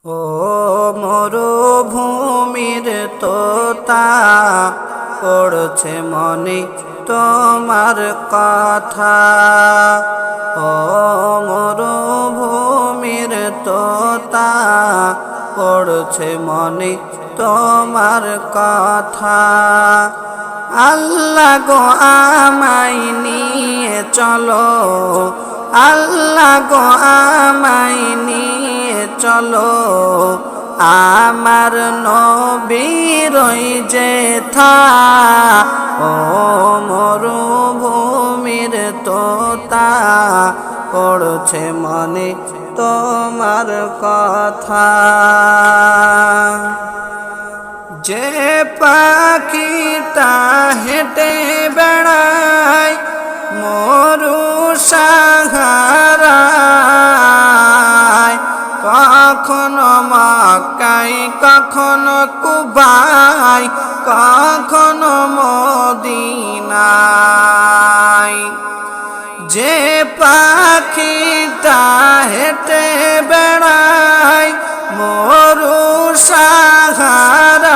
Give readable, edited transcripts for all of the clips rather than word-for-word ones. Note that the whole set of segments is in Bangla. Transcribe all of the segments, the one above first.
ও মরুভূমির তোতা পড়ছে মনে তোমার কথা। ও মরুভূমির তোতা পড়ছে মনে তোমার কথা। আল্লাহ গো আমায় নিয়ে চলো, আল্লাহ গো আমায় নিয়ে চলো, আমার নবীর যেথা। ও মরুভূমির তোতা পড়ছে মনে তোমার কথা। যে পাখিটা হেঁটে বেড়ায় মরু সাহারায়, কখনো মক্কায় কখনো কুবায় কখনো মদিনায়। যে পাখিটা হেঁটে বেড়ায় মরু সাহারায়,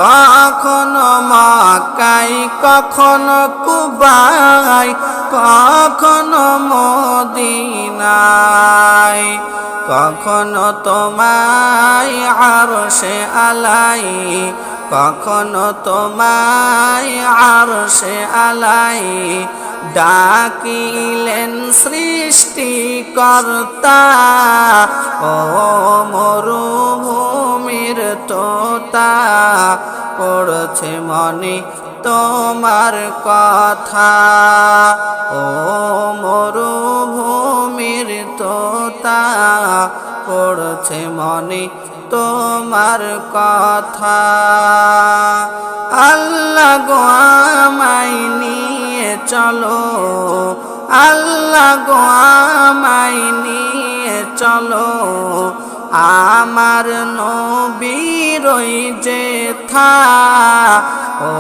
কখনো মক্কায় কখনো কুবায় কখনো মদিনায়। কখনো তোমায় আরশে আলাই, কখনো তোমায় আরশে আলাই ডাকিলেন সৃষ্টিকর্তা। ও মরুভূমির তোতা পড়ছে মনে তোমার কথা। ও মরুভূমির তোতা পড়ছে মনে তোমার কথা। আল্লাহ গো আমায় নিয়ে চলো, আল্লাহ গো আমায় নিয়ে চলো, আমার নবীর যেথা। ও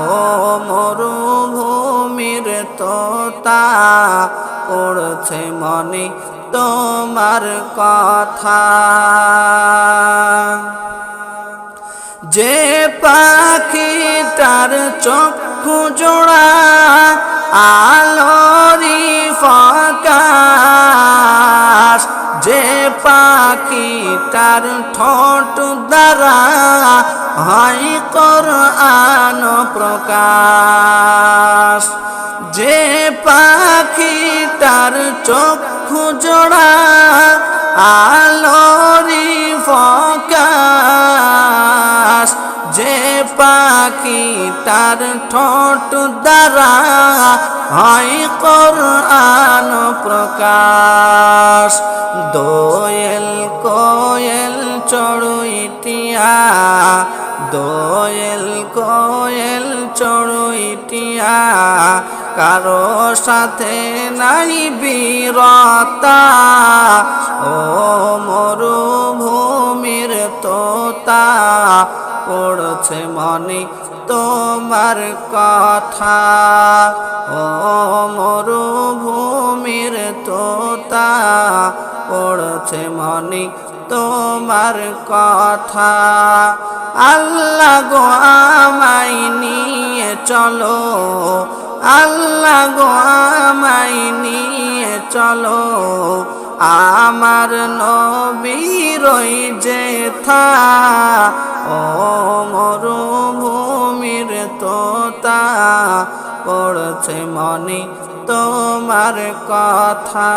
মরুভূমির তোতা পড়ছে মনে তোমার কথা। যে পাখিটার চক্ষু জোড়া আলোরি ফকাশ, যে পাখিটার ঠোঁট দ্বারা হয় কোরআন প্রকাশ, যে পাখিটার চক্ষু জোড়া আলোরি ফকাশ, যে পাখিটার ঠোঁট দ্বারা হয় কোরআন প্রকাশ। দোয়েল কোয়েল চড়ুইটিয়া, দোয়েল কোয়েল চড়ুইটিয়া কারো সাথে নাই বীরতা। ও মরুভূমির তোতা পড়ছে মনে তোমার কথা। ও মরুভূমির তোতা পড়ছে মনে তোমার কথা। আল্লাহ গো আমায় নিয়ে চলো, আল্লাহ গো আমায় নিয়ে চলো, আমার নবীর যেথা। ও মরুভূমির তোতা পড়ছে মনে তোমার কথা।